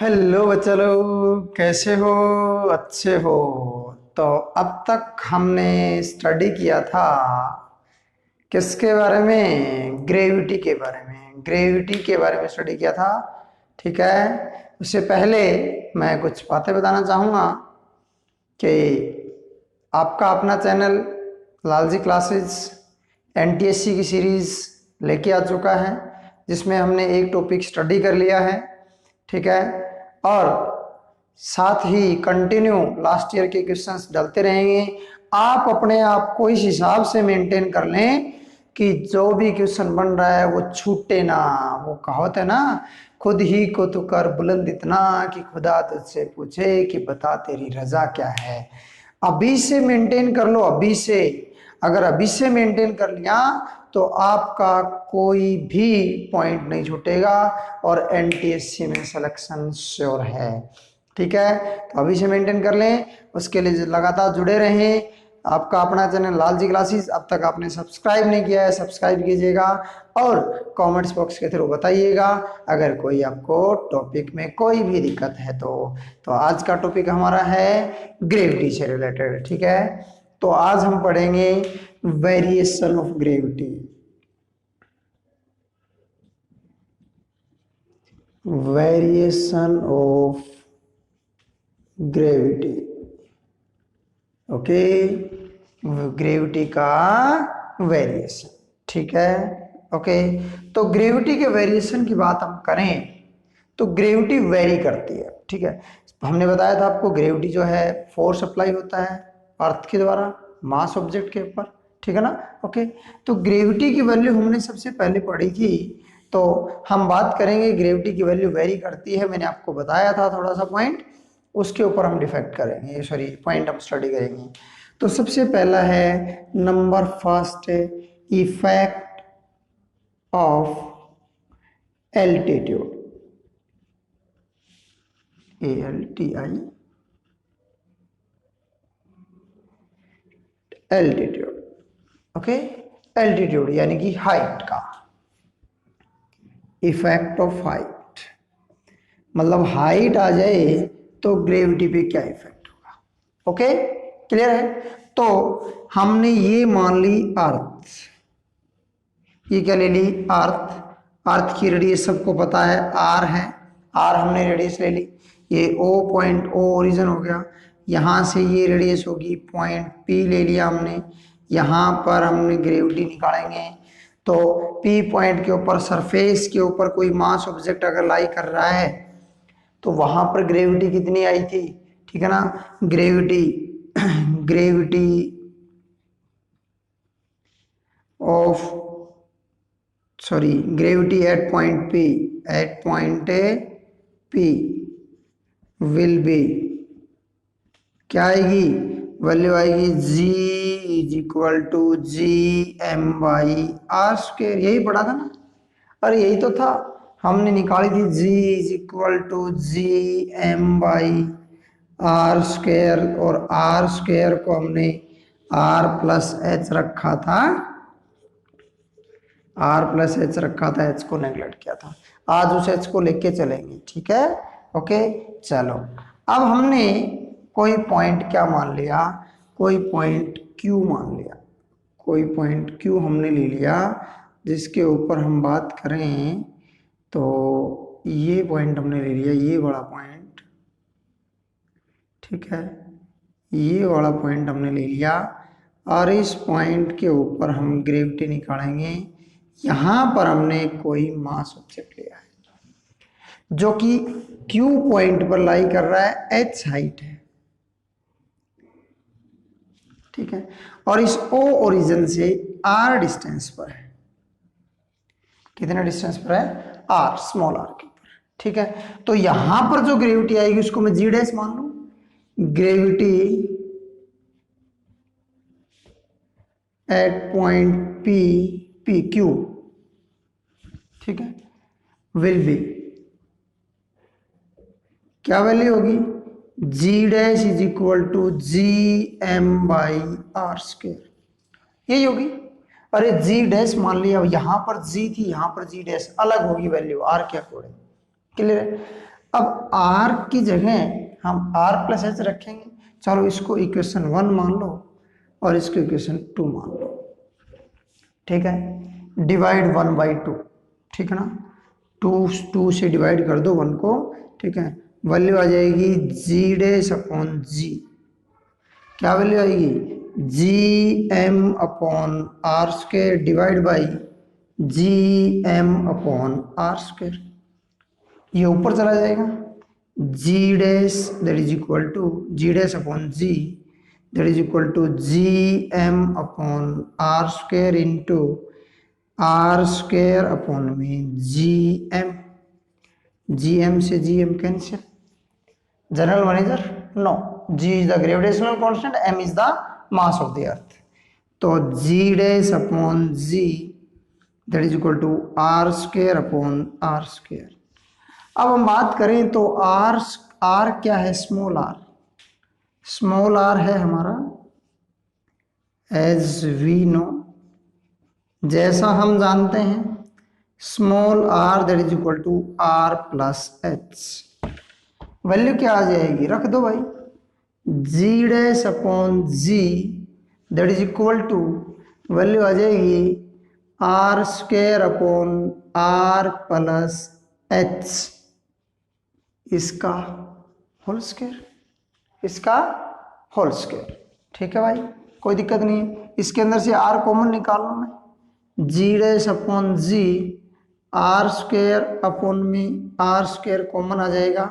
Hello बच्चा लोग, कैसे हो? अच्छे हो? तो अब तक हमने स्टडी किया था किसके बारे में? ग्रेविटी के बारे में। ग्रेविटी के बारे में स्टडी किया था। ठीक है, उससे पहले मैं कुछ बातें बताना चाहूँगा कि आपका अपना चैनल लालजी क्लासेस एनटीएससी की सीरीज़ लेके आ चुका है, जिसमें हमने एक टॉपिक स्टडी कर लिया है। ठीक है, और साथ ही कंटिन्यू लास्ट ईयर के क्वेश्चंस डलते रहेंगे। आप अपने आप को इस हिसाब से मेंटेन कर लें कि जो भी क्वेश्चन बन रहा है वो छूटे ना। वो कहावत है ना, खुद ही को तो कर बुलंद इतना कि खुदा तुझसे पूछे कि बता तेरी रजा क्या है। अभी से मेंटेन कर लो, अभी से। अगर अभी से मेंटेन कर लिया तो आपका कोई भी पॉइंट नहीं छूटेगा और एनटीएससी में सिलेक्शन श्योर है। ठीक है, तो अभी से मेंटेन कर लें, उसके लिए लगातार जुड़े रहें। आपका अपना चैनल लालजी क्लासेस अब तक आपने सब्सक्राइब नहीं किया है, सब्सक्राइब कीजिएगा और कमेंट्स बॉक्स के थ्रू बताइएगा अगर कोई आपको टॉपिक में कोई भी दिक्कत है तो आज का टॉपिक हमारा है ग्रेविटी से रिलेटेड। ठीक है, तो आज हम पढ़ेंगे variation of gravity. Variation of gravity. Okay, gravity का वेरिएशन। ठीक है, ओके। तो ग्रेविटी के वेरिएशन की बात हम करें तो ग्रेविटी वेरी करती है। ठीक है, हमने बताया था आपको ग्रेविटी जो है फोर्स अप्लाई होता है अर्थ के द्वारा मास ऑब्जेक्ट के ऊपर। ठीक है ना? ओके, तो ग्रेविटी की वैल्यू हमने सबसे पहले पढ़ी थी, तो हम बात करेंगे ग्रेविटी की वैल्यू वेरी करती है। मैंने आपको बताया था थोड़ा सा पॉइंट, उसके ऊपर हम डिफेक्ट करेंगे, सॉरी पॉइंट हम स्टडी करेंगे। तो सबसे पहला है number first, effect of altitude. ALTI, altitude. Okay, altitude यानी कि हाइट का। इफेक्ट ऑफ हाइट मतलब हाइट आ जाए तो ग्रेविटी पे क्या इफेक्ट होगा। ओके, क्लियर है? तो हमने ये मान ली अर्थ, ये क्या ले ली? अर्थ। अर्थ की रेडियस सबको पता है आर है, आर हमने रेडियस ले ली। ये ओ पॉइंट, ओ ओरिजिन हो गया, यहाँ से ये रेडियस होगी पॉइंट पी ले लिया हमने। यहाँ पर हमने ग्रेविटी निकालेंगे तो पी पॉइंट के ऊपर सरफेस के ऊपर कोई मास ऑब्जेक्ट अगर लाई कर रहा है तो वहां पर ग्रेविटी कितनी आई थी? ठीक है ना? Gravity gravity of sorry gravity at point P, at point P will be क्या आएगी? वैल्यू आएगी g is equal to ji M by R square. यही पढ़ा था ना? अरे यही तो था, हमने निकाली थी g is equal to ji M by R square, और आर स्क्वेयर को हमने आर प्लस एच रखा था, आर प्लस एच रखा था, एच को नेग्लेक्ट किया था। आज उस एच को लेके चलेंगे। ठीक है, ओके। चलो, अब हमने कोई पॉइंट क्या मान लिया? कोई पॉइंट क्यू मान लिया। कोई पॉइंट क्यू हमने ले लिया, जिसके ऊपर हम बात करें तो ये पॉइंट हमने ले लिया, ये बड़ा पॉइंट। ठीक है, ये वाला पॉइंट हमने ले लिया और इस पॉइंट के ऊपर हम ग्रेविटी निकालेंगे। यहां पर हमने कोई मास ऑब्जेक्ट लिया है जो कि Q पॉइंट पर लाई कर रहा है, H हाइट है। ठीक है, और इस O ओरिजिन से R डिस्टेंस पर है। कितना डिस्टेंस पर है? R, स्मॉल r के ऊपर। ठीक है, तो यहां पर जो ग्रेविटी आएगी उसको मैं G डैश मान लूं। Gravity at point P, PQ, ठीक है, विल बी क्या वैल्यू होगी? G dash is equal to ji M by R square, यही होगी। अरे G डैश मान लिया, यहां पर G थी, यहां पर G डैश, अलग होगी वैल्यू आर के अकॉर्डिंग। क्लियर है? अब आर की जगह हम आर प्लस एच रखेंगे। चलो इसको इक्वेशन 1 मान लो और इसको इक्वेशन 2 मान लो, ठीक है। डिवाइड 1/2, ठीक है ना, 2 से डिवाइड कर दो 1 को, ठीक है। वैल्यू आ जाएगी जी डैश अपॉन जी, क्या वैल्यू आएगी, g M upon R square divide by g M upon R square. ये ऊपर चला जाएगा, g dash that is equal to g dash upon ji that is equal to ji M upon R square into R square upon में g M. G M से g M cancel, general manager no, g is the gravitational constant, M is the mass of the earth. तो g dash upon ji that is equal to R square upon R square. अब हम बात करें तो are, are क्या है, small are, small are है हमारा एज वी नो, जैसा हम जानते हैं small r that is equal to R plus h. Value क्या आ जाएगी, रख दो भाई, g dash upon ji that is equal to, value आ जाएगी R square upon R plus h, इसका होल स्क्वायर, इसका होल स्क्वायर, ठीक है भाई, कोई दिक्कत नहीं है। इसके अंदर से आर कॉमन निकाल लो मैं, g dash upon g R square upon में आर स्क्वायर कॉमन आ जाएगा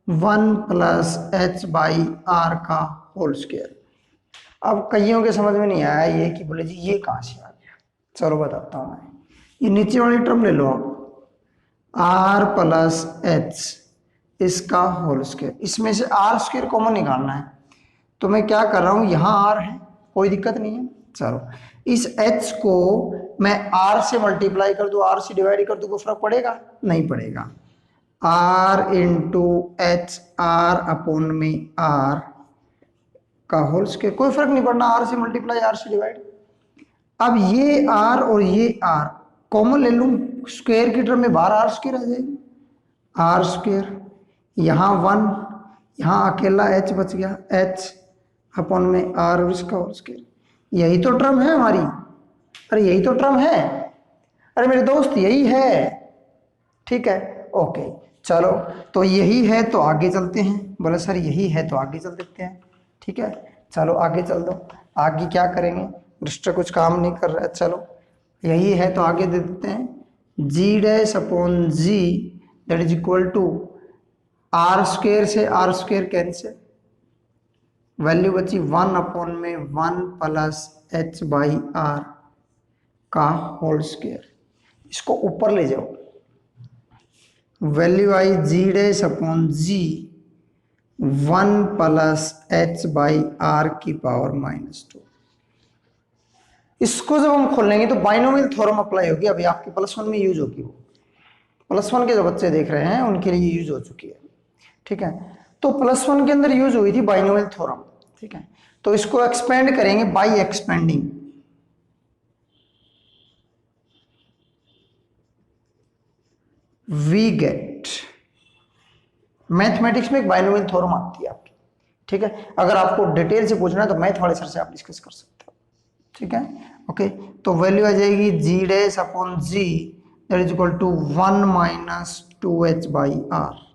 1 प्लस एच बाई आर का होल स्क्वायर। अब कईयों के समझ में नहीं आया ये कि बोले जी ये कहाँ से आ गया, चलो बताता हूँ मैं। ये नीचे वाली टर्म ले लो आप, आर प्लस एच इसका होल स्क्वायर, इसमें से आर स्क्वायर कॉमन निकालना है। तो मैं क्या कर रहा हूं, यहां आर है, कोई दिक्कत नहीं है। चलो इस एच को मैं आर से मल्टीप्लाई कर दूं, आर से डिवाइड कर दूं, कोई फर्क पड़ेगा, नहीं पड़ेगा। R into H, R upon में आर का होल स्क्वायर, कोई फर्क नहीं पड़ना, आर से मल्टीप्लाई आर से डिवाइड। अब ये आर और ये आर कॉमन ले लूं, स्क्वायर की टर्म में बाहर आर स्क्वायर आ जाएगी, आर स्क्वायर, यहाँ 1, यहाँ अकेला एच बच गया, एच अपॉन में आर और इसका होल स्क्वायर। यही तो टर्म है हमारी, अरे यही तो टर्म है, अरे मेरे दोस्त यही है, ठीक है, ओके। चलो तो यही है तो आगे चलते हैं, बोले सर यही है तो आगे चल देते हैं, ठीक है, चलो आगे चल दो। आगे क्या करेंगे, मिस्टर कुछ काम नहीं कर रहा है, चलो यही है तो आगे दे देते हैं, g dash upon ji that is equal to R square से आर स्क्वायर कैंसिल, वैल्यू बची 1 अपॉन में 1 प्लस एच बाई आर का होल स्क्वायर। इसको ऊपर ले जाओ, वैल्यू आई g dash upon g 1 plus h by R की पावर -2। इसको जब हम खोलेंगे तो बाइनोमियल थ्योरम अप्लाई होगी, अभी आपके +1 में यूज होगी, वो +1 के जो बच्चे देख रहे हैं उनके लिए यूज हो चुकी है, ठीक है। तो +1 के अंदर यूज हुई थी बाइनोमियल थ्योरम, ठीक है। तो इसको एक्सपेंड करेंगे by expanding, we get, mathematics में एक बाइनोमियल थ्योरम आती है आपकी, ठीक है। अगर आपको डिटेल से पूछना है तो मैथ वाले सर से आप डिस्कस कर सकते हो, ठीक है, ओके। तो वैल्यू आ जाएगी g dash upon ji that is equal to 1 minus 2h by R.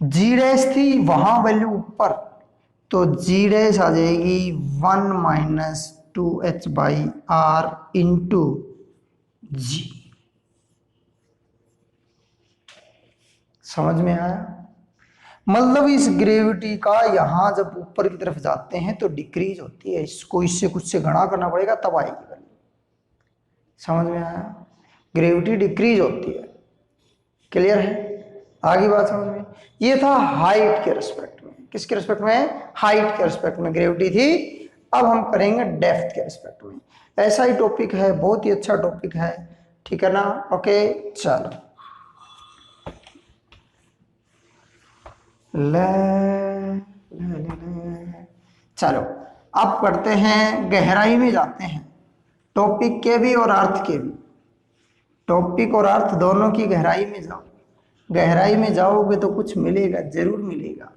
G dash थी वहां वैल्यू ऊपर, तो जी डैश आ जाएगी 1 minus 2h by R into g. समझ में आया, मतलब इस ग्रेविटी का यहां जब ऊपर की तरफ जाते हैं तो डिक्रीज होती है, इसको इससे कुछ से गुणा करना पड़ेगा तब आएगी वैल्यू। समझ में आया, ग्रेविटी डिक्रीज होती है, क्लियर है, आगे बात समझ में। ये था हाइट के रिस्पेक्ट में, किसके रिस्पेक्ट में, हाइट के रिस्पेक्ट में ग्रेविटी थी। अब हम करेंगे डेप्थ के रिस्पेक्ट में, ऐसा ही टॉपिक है, बहुत ही अच्छा टॉपिक है, ठीक है ना, ओके। चलो चलो अब करते हैं, गहराई में जाते हैं, टॉपिक के भी और अर्थ के भी, टॉपिक और अर्थ दोनों की गहराई में जाओ, गहराई में जाओगे तो कुछ मिलेगा, जरूर मिलेगा।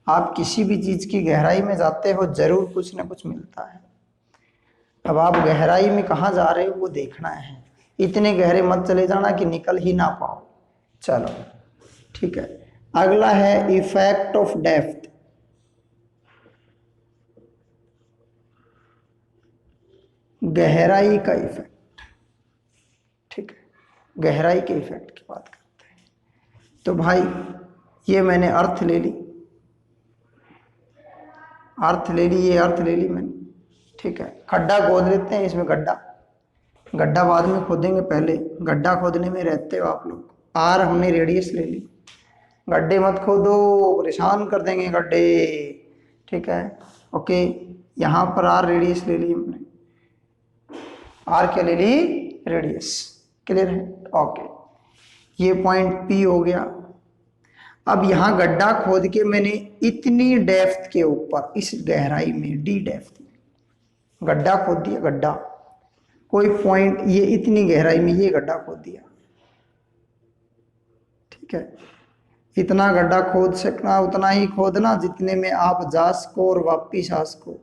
आप किसी भी चीज की गहराई में जाते हो जरूर कुछ ना कुछ मिलता है। अब आप गहराई में कहाँ जा रहे हो वो देखना है। इतने गहरे मत चले जाना कि निकल ही ना पाओ। चलो ठीक है। अगला है इफेक्ट ऑफ डेप्थ। गहराई का इफेक्ट। ठीक है, गहराई के इफेक्ट की बात करते हैं। तो भाई ये मैंने अर्थ ले ली, अर्थ ले ली, ये अर्थ ले ली मैंने। ठीक है, खड्डा खोद लेते हैं, इसमें गड्ढा, गड्ढा बाद में खोदेंगे, पहले गड्ढा खोदने में रहते हो आप लोग। आर हमने रेडियस ले ली, गड्ढे मत खोदो, परेशान कर देंगे गड्ढे। ठीक है, ओके। यहाँ पर आर रेडियस ले ली हमने, आर क्या ले ली, रेडियस। क्लियर है, ओके। ये पॉइंट पी हो गया। अब यहां गड्ढा खोद के मैंने इतनी डेप्थ के ऊपर, इस गहराई में डी डेप्थ में गड्ढा खोद दिया, गड्ढा कोई पॉइंट, ये इतनी गहराई में ये गड्ढा खोद दिया। ठीक है, इतना गड्ढा खोद सकना उतना ही खोदना जितने में आप जा सको और वापिस आ सको।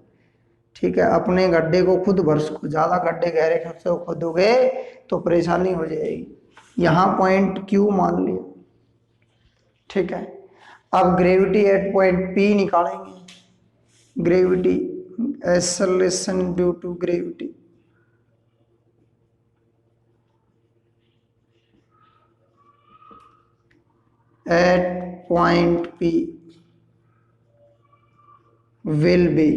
ठीक है, अपने गड्ढे को खुद भर सको। ज्यादा गड्ढे गहरे से खोदोगे तो परेशानी हो जाएगी। यहां पॉइंट क्यू मान लिया। ठीक है, अब ग्रेविटी एट पॉइंट पी निकालेंगे। Gravity, acceleration due to gravity, at point P will be,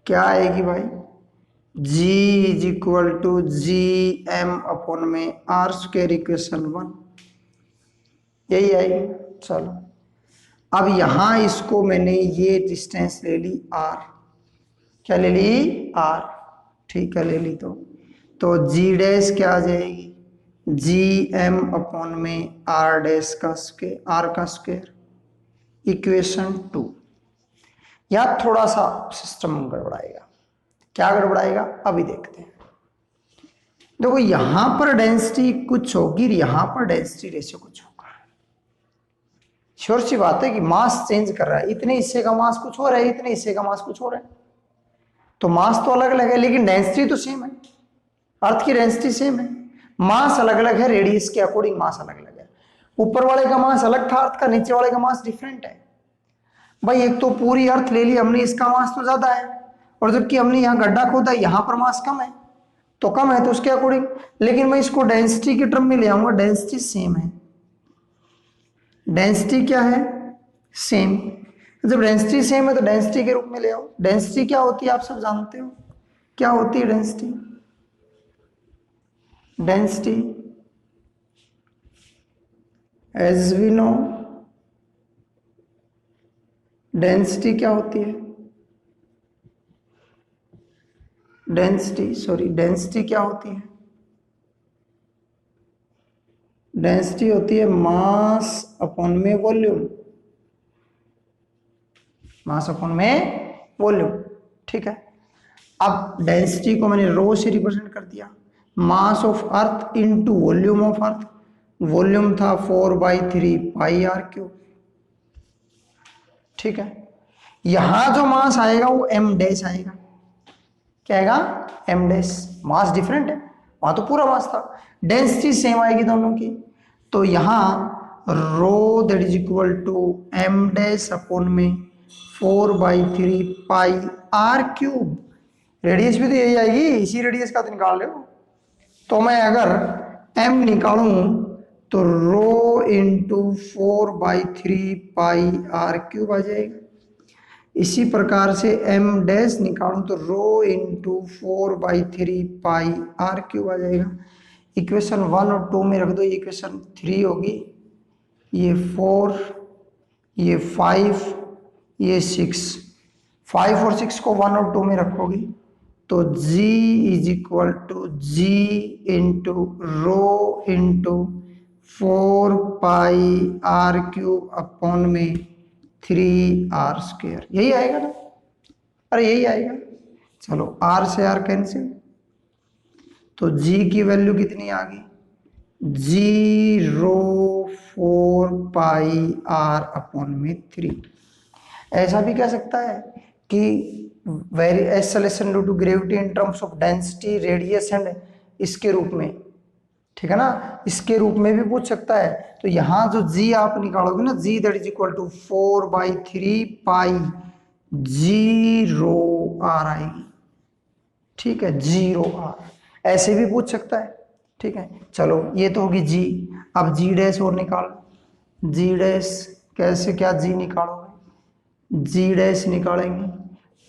क्या आएगी भाई, g is equal to ji M upon में आर स्क्वायर इक्वेशन 1, यही आएगी। चलो अब यहां इसको मैंने ये डिस्टेंस ले ली r, क्या ले ली, r। ठीक है, ले ली तो g डैश क्या आ जाएगी, जी एम अपॉन में आर डैश का स्क्वायर, आर का स्क्वायर, इक्वेशन 2। यहां थोड़ा सा सिस्टम गड़बड़ाएगा। क्या गड़बड़ाएगा अभी देखते हैं। देखो यहां पर डेंसिटी कुछ होगी, यहां पर डेंसिटी रेशियो कुछ होगा। श्योर सी बात है कि मास चेंज कर रहा है, इतने हिस्से का मास कुछ हो रहा है, इतने हिस्से का मास कुछ हो रहा है, तो मास तो अलग अलग है लेकिन डेंसिटी तो सेम है। अर्थ की डेंसिटी सेम है, मास अलग अलग है, रेडियस के अकॉर्डिंग मास अलग अलग है। ऊपर वाले का मास अलग था अर्थ का, नीचे वाले का मास डिफरेंट है। भाई एक तो पूरी अर्थ ले ली हमने, इसका मास तो ज्यादा है, और जबकि हमने यहाँ गड्ढा खोदा, यहां पर मास कम है, तो कम है तो उसके अकॉर्डिंग। लेकिन मैं इसको डेंसिटी की टर्म में ले आऊंगा, डेंसिटी सेम है। डेंसिटी क्या है, सेम। जब डेंसिटी सेम है तो डेंसिटी के रूप में ले आओ। डेंसिटी क्या होती है आप सब जानते हो, क्या होती है density. Density as we know, density क्या होती है, डेंसिटी क्या होती है, डेंसिटी होती है मास अपॉन में वॉल्यूम, मास अपॉन में वॉल्यूम। ठीक है, अब डेंसिटी को मैंने रो से रिप्रेजेंट कर दिया, mass of earth into volume of earth. Volume था 4/3 पाई आर क्यूब। ठीक है, यहां जो मास आएगा वो एम डैश आएगा। क्या आएगा, एम डैश। मास डिफरेंट है, वहां तो पूरा मास था, डेंसिटी सेम आएगी दोनों की। तो यहां rho that is equal to M dash upon में 4/3 पाई आर क्यूब। रेडियस भी तो यही आएगी, इसी रेडियस का तो निकाल रहे हो। तो मैं अगर m निकालूं तो रो इंटू 4/3 पाई आर क्यूब आ जाएगा। इसी प्रकार से m डैश निकालूं तो रो इंटू 4/3 पाई आर क्यूब आ जाएगा। इक्वेशन 1 और 2 में रख दो, ये इक्वेशन 3 होगी, ये 4, ये 5, ये 6। 5 और 6 को 1 और 2 में रखोगे तो g is equal to ji into rho into 4 pi R cube upon में 3r स्क्वायर, यही आएगा ना, अरे यही आएगा। चलो r से r कैंसिल, तो g की वैल्यू कितनी आ गई, 0.4πr/3। ऐसा भी कह सकता है कि very acceleration due to gravity in terms of density radius and इसके रूप में, ठीक है ना, इसके रूप में भी पूछ सकता है। तो यहां जो जी आप निकालोगे ना, g that is equal to 4/3π0r आएगी, ठीक है, 0r। ऐसे भी पूछ सकता है, ठीक है। चलो ये तो होगी जी। अब जी डैश और निकालो। जी डैश कैसे, क्या जी निकालोगे, जी डैश निकालेंगे,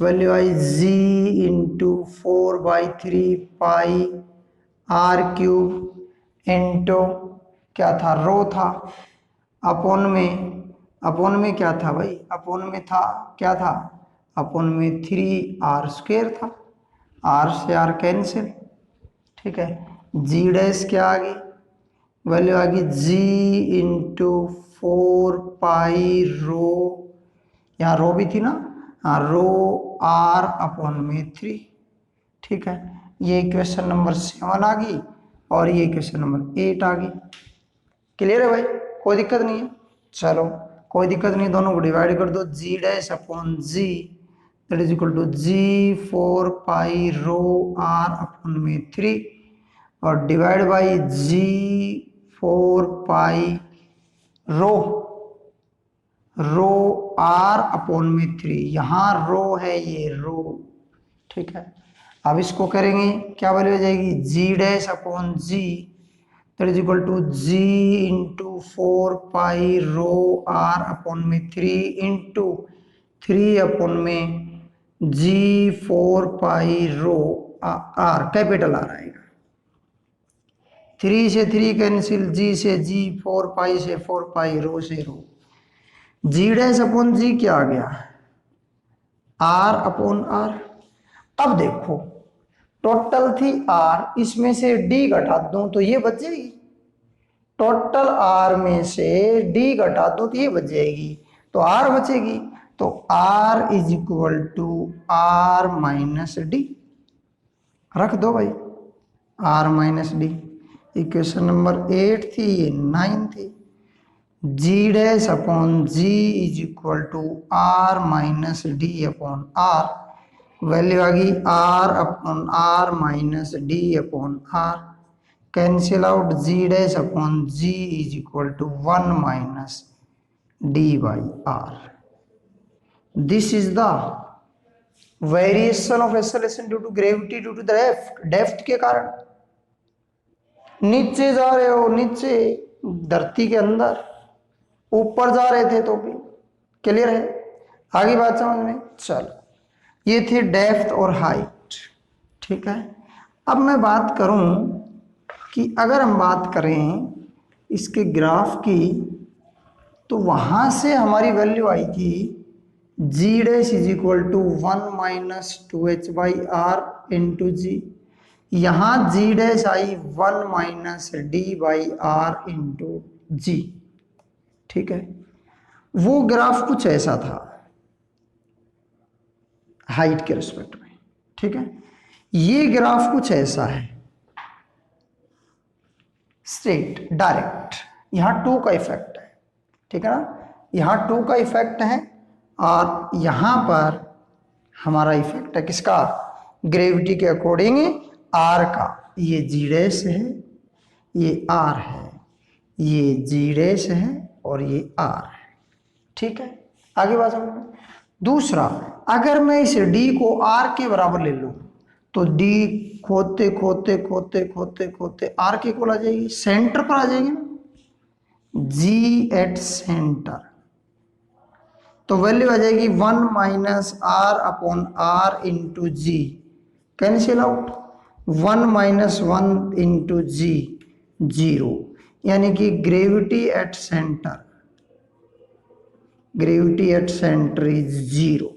वैल्यू आई जी इंटू 4/3πr³ इंटू क्या था, रो था, अपोन में क्या था भाई, अपोन में था, क्या था, अपोन में 3r² था, r से r कैंसिल, ठीक है। जी डैश क्या आ गई, वैल्यू आ गई जी इंटू 4π यहाँ रो भी थी ना, हाँ, रो r/3, ठीक है। ये इक्वेशन नंबर 7 आ गई और ये इक्वेशन नंबर 8 आ गई। क्लियर है भाई, कोई दिक्कत नहीं है। चलो कोई दिक्कत नहीं, दोनों को डिवाइड कर दो, g dash upon ji that is equal to g 4π(r/3) और डिवाइड बाई जी 4π(r/3)। यहाँ रो है, ये रो, ठीक है। अब इसको करेंगे, क्या वैल्यू हो जाएगी, g dash upon ji that is equal to ji into 4π(r/3) into 3/में जी 4π(r), कैपिटल आर आएगा, 3 से 3 कैंसिल, जी से जी, 4π से 4π, रो से रो। जी डैश अपॉन जी क्या आ गया, r/r। अब देखो टोटल थी r, इसमें से d घटा दूं तो ये बच जाएगी, टोटल r में से d घटा दूं तो ये बच जाएगी, तो r बचेगी, तो r is equal to r minus d, रख दो भाई, r minus d. Equation number 8 थी, ये 9 थी। G dash upon g is equal to r minus d upon r, value आ गई r/r minus d upon r, cancel out, g dash upon g is equal to 1 minus d by r। This is the variation of acceleration due to gravity due to the depth के कारण। नीचे जा रहे हो, नीचे धरती के अंदर, ऊपर जा रहे थे तो भी। क्लियर है, आगे बात समझ में। चलो ये थी डेप्थ और हाइट, ठीक है। अब मैं बात करूं कि अगर हम बात करें इसके ग्राफ की, तो वहां से हमारी वैल्यू आई थी g dash is equal to 1 minus 2h/r into g, यहां जी डैश आई 1 माइनस d/r इंटू जी, ठीक है। वो ग्राफ कुछ ऐसा था हाइट के रिस्पेक्ट में, ठीक है। ये ग्राफ कुछ ऐसा है, स्ट्रेट डायरेक्ट, यहां 2 का इफेक्ट है, ठीक है ना, यहां 2 का इफेक्ट है और यहां पर हमारा इफेक्ट है किसका, ग्रेविटी के अकॉर्डिंग आर का। ये जी डैश है, ये आर है, ये जी डैश है और ये आर है, ठीक है। आगे बात समझ में। दूसरा, अगर मैं इस डी को आर के बराबर ले लूं तो डी खोदते खोदते खोदते खोदते खोदते आर के इक्वल आ जाएगी, सेंटर पर आ जाएगी ना, जी एट सेंटर, तो वैल्यू आ जाएगी 1 minus r upon r into g, cancel out, 1 minus 1 into g 0, यानी कि gravity at centre, gravity at centre is 0,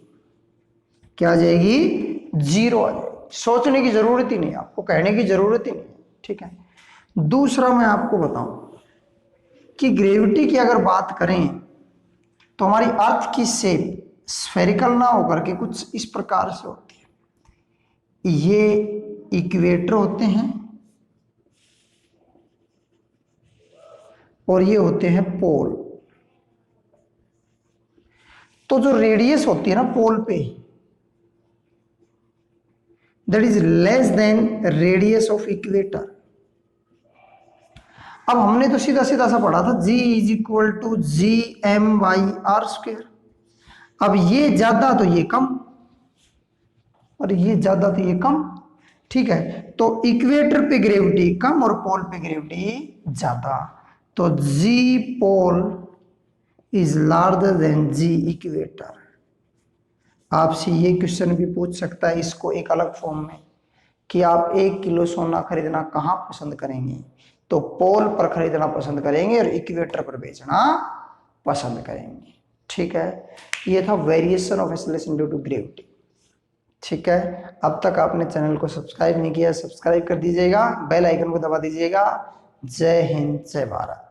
क्या आ जाएगी, 0 आ जाएगी। सोचने की जरूरत ही नहीं, आपको कहने की जरूरत ही नहीं, ठीक है। दूसरा मैं आपको बताऊं कि ग्रेविटी की अगर बात करें तो हमारी अर्थ की शेप स्फेरिकल ना होकर के कुछ इस प्रकार से होती है। ये इक्वेटर होते हैं, और ये होते हैं पोल। तो जो रेडियस होती है ना पोल पे, that is less than radius of equator. अब हमने तो सीधा सीधा सा पढ़ा था G is equal to ji M by R square. अब ये ज्यादा तो ये कम, और ये ज्यादा तो ये कम, ठीक है। तो इक्वेटर पे ग्रेविटी कम और पोल पे ग्रेविटी ज्यादा, तो g pole is larger than g equator. आपसे ये क्वेश्चन भी पूछ सकता है इसको एक अलग फॉर्म में कि आप 1 किलो सोना खरीदना कहाँ पसंद करेंगे, तो पोल पर खरीदना पसंद करेंगे और इक्वेटर पर बेचना पसंद करेंगे, ठीक है। ये था variation of acceleration due to gravity, ठीक है। अब तक आपने चैनल को सब्सक्राइब नहीं किया, सब्सक्राइब कर दीजिएगा, बेल आइकन को दबा दीजिएगा। जय हिंद, जय भारत।